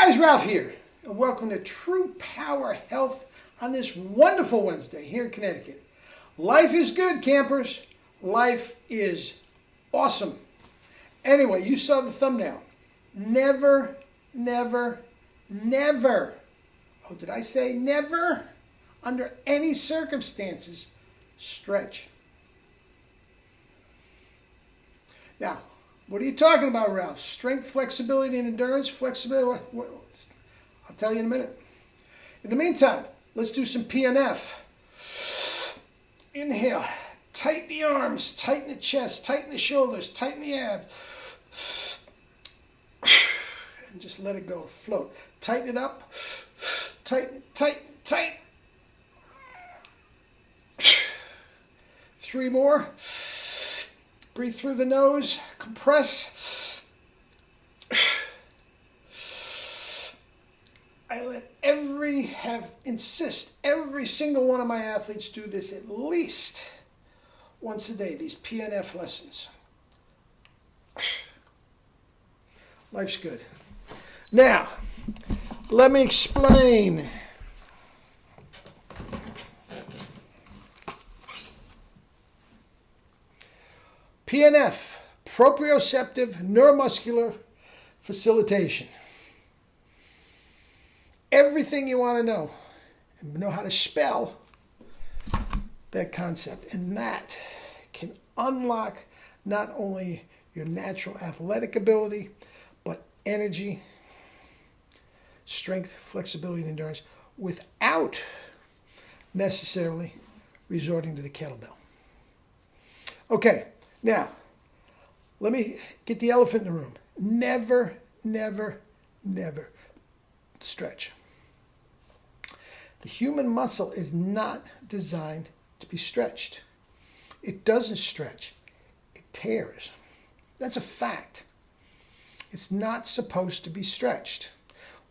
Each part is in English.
guys, Ralph here, and welcome to True Power Health on this wonderful Wednesday here in Connecticut. Life is good, campers. Life is awesome. Anyway, you saw the thumbnail. Never, never, never, oh, did I say never? Under any circumstances, stretch. Now, what are you talking about, Ralph? Strength, flexibility, and endurance? Flexibility? I'll tell you in a minute. In the meantime, let's do some PNF. Inhale. Tighten the arms, tighten the chest, tighten the shoulders, tighten the abs. And just let it go. Float. Tighten it up. Tighten, tighten, tighten. 3 more. Breathe through the nose. Compress. I let insist every single one of my athletes do this at least once a day, these PNF lessons. Life's good. Now, let me explain. PNF, proprioceptive neuromuscular facilitation. Everything you want to know, and know how to spell that concept. And that can unlock not only your natural athletic ability, but energy, strength, flexibility, and endurance without necessarily resorting to the kettlebell. Okay, now, let me get the elephant in the room. Never, never, never stretch. The human muscle is not designed to be stretched. It doesn't stretch. It tears. That's a fact. It's not supposed to be stretched.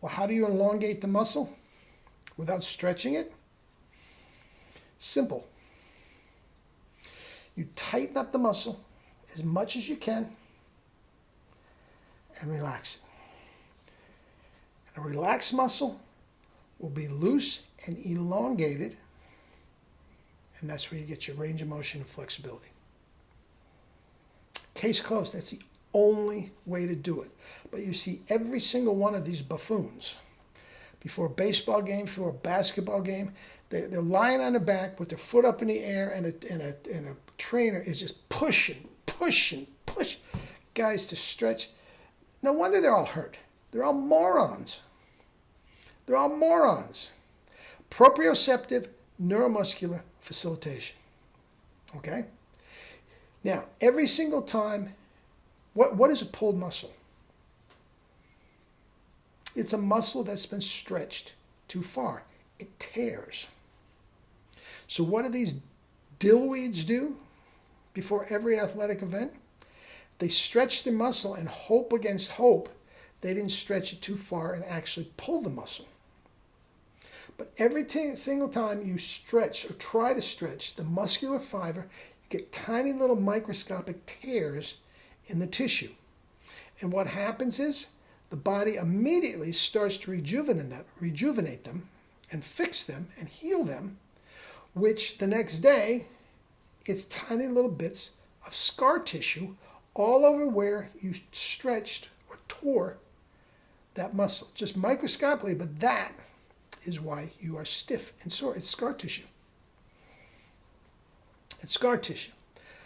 Well, how do you elongate the muscle without stretching it? Simple. You tighten up the muscle as much as you can and relax it. And a relaxed muscle will be loose and elongated, and that's where you get your range of motion and flexibility. Case closed. That's the only way to do it. But you see every single one of these buffoons before a baseball game, before a basketball game, they're lying on their back with their foot up in the air, and a trainer is just pushing guys to stretch. No wonder they're all hurt. They're all morons. They're all morons. Proprioceptive neuromuscular facilitation. Okay? Now, every single time, what is a pulled muscle? It's a muscle that's been stretched too far. It tears. So what do these dillweeds do before every athletic event? They stretch the muscle and hope against hope they didn't stretch it too far and actually pull the muscle. But every single time you stretch or try to stretch the muscular fiber, you get tiny little microscopic tears in the tissue. And what happens is the body immediately starts to rejuvenate them and fix them and heal them, which the next day, it's tiny little bits of scar tissue all over where you stretched or tore that muscle. Just microscopically, but that is why you are stiff and sore. It's scar tissue. It's scar tissue.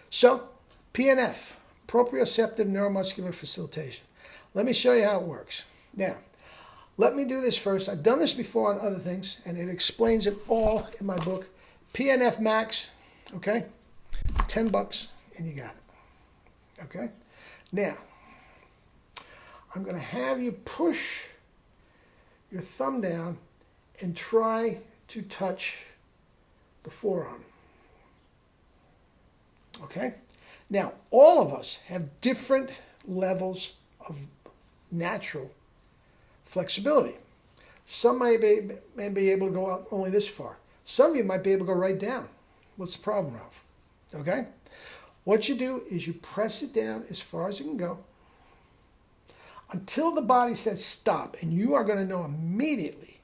So, PNF, proprioceptive neuromuscular facilitation. Let me show you how it works. Now, let me do this first. I've done this before on other things, and it explains it all in my book, PNF Max, okay? $10, and you got it, okay? Now, I'm going to have you push your thumb down and try to touch the forearm, okay? Now, all of us have different levels of natural flexibility. Some may be able to go out only this far. Some of you might be able to go right down. What's the problem, Ralph? Okay? What you do is you press it down as far as it can go. until the body says stop. And you are going to know immediately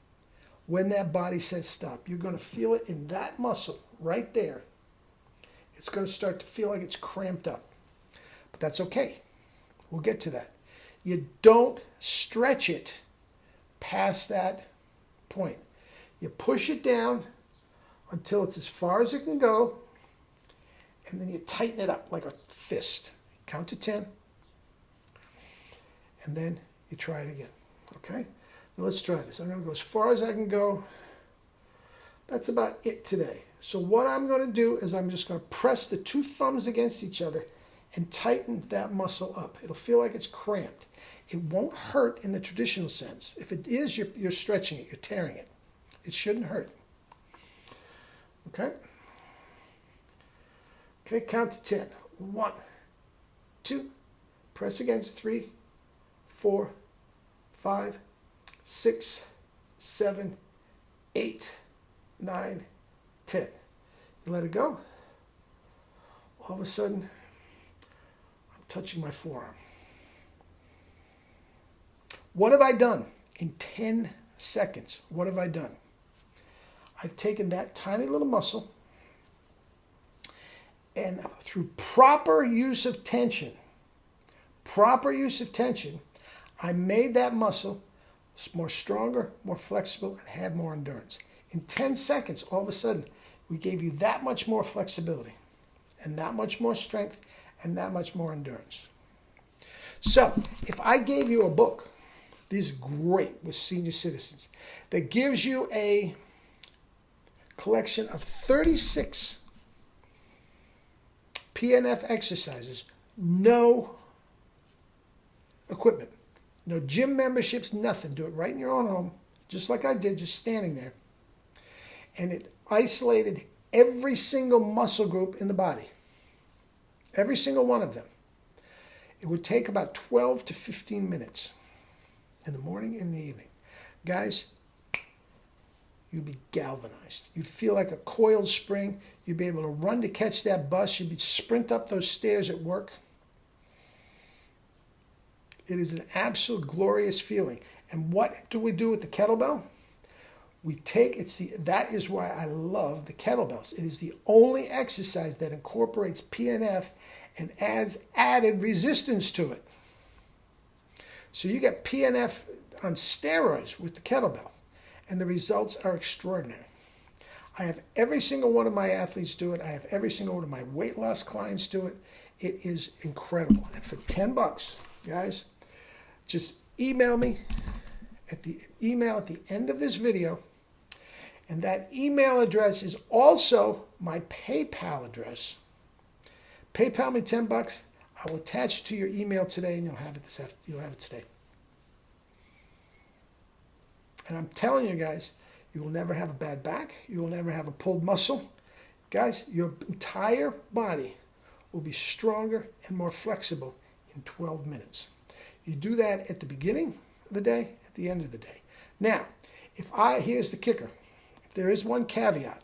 when that body says stop. You're going to feel it in that muscle right there. It's going to start to feel like it's cramped up. But that's okay. We'll get to that. You don't stretch it past that point. You push it down until it's as far as it can go, and then you tighten it up like a fist. Count to 10, and then you try it again. Okay? Now let's try this. I'm going to go as far as I can go. That's about it today. So what I'm going to do is I'm just going to press the two thumbs against each other and tighten that muscle up. It'll feel like it's cramped. It won't hurt in the traditional sense. If it is, you're stretching it, you're tearing it. It shouldn't hurt. Okay? Okay, count to 10. 1, 2, press against 3, 4, 5, 6, 7, 8, 9, 10. You let it go. All of a sudden, I'm touching my forearm. What have I done in 10 seconds? What have I done? I've taken that tiny little muscle and through proper use of tension, I made that muscle more stronger, more flexible, and had more endurance. In 10 seconds, all of a sudden, we gave you that much more flexibility and that much more strength and that much more endurance. So, if I gave you a book, these are great with senior citizens, that gives you a collection of 36 PNF exercises, no equipment, no gym memberships, nothing. Do it right in your own home, just like I did, just standing there. And it isolated every single muscle group in the body, every single one of them. It would take about 12 to 15 minutes in the morning and the evening. Guys, you'd be galvanized. You'd feel like a coiled spring. You'd be able to run to catch that bus. You'd sprint up those stairs at work. It is an absolute glorious feeling. And what do we do with the kettlebell? We take, that is why I love the kettlebells. It is the only exercise that incorporates PNF and adds added resistance to it. So you get PNF on steroids with the kettlebell, and the results are extraordinary. I have every single one of my athletes do it. I have every single one of my weight loss clients do it. It is incredible. And for $10, guys, just email me at the email at the end of this video. And that email address is also my PayPal address. PayPal me $10. I will attach it to your email today, and you'll have it today. And I'm telling you guys, you will never have a bad back. You will never have a pulled muscle. Guys, your entire body will be stronger and more flexible in 12 minutes. You do that at the beginning of the day, at the end of the day. Now, here's the kicker. If there is one caveat.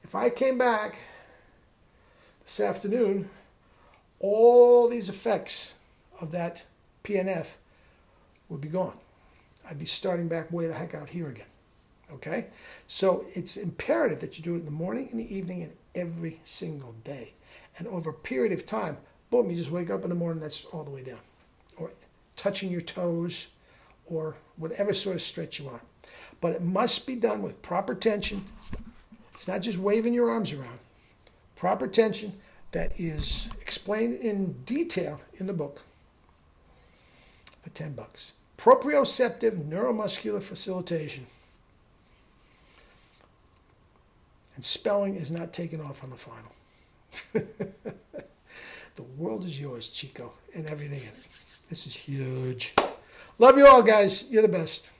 If I came back this afternoon, all these effects of that PNF would be gone. I'd be starting back way the heck out here again. Okay? So it's imperative that you do it in the morning, in the evening, and every single day. And over a period of time, boom, you just wake up in the morning, that's all the way down. Or touching your toes, or whatever sort of stretch you want. But it must be done with proper tension. It's not just waving your arms around. Proper tension that is explained in detail in the book for $10. Proprioceptive neuromuscular facilitation. And spelling is not taken off on the final. The world is yours, Chico, and everything in it. This is huge. Love you all, guys. You're the best.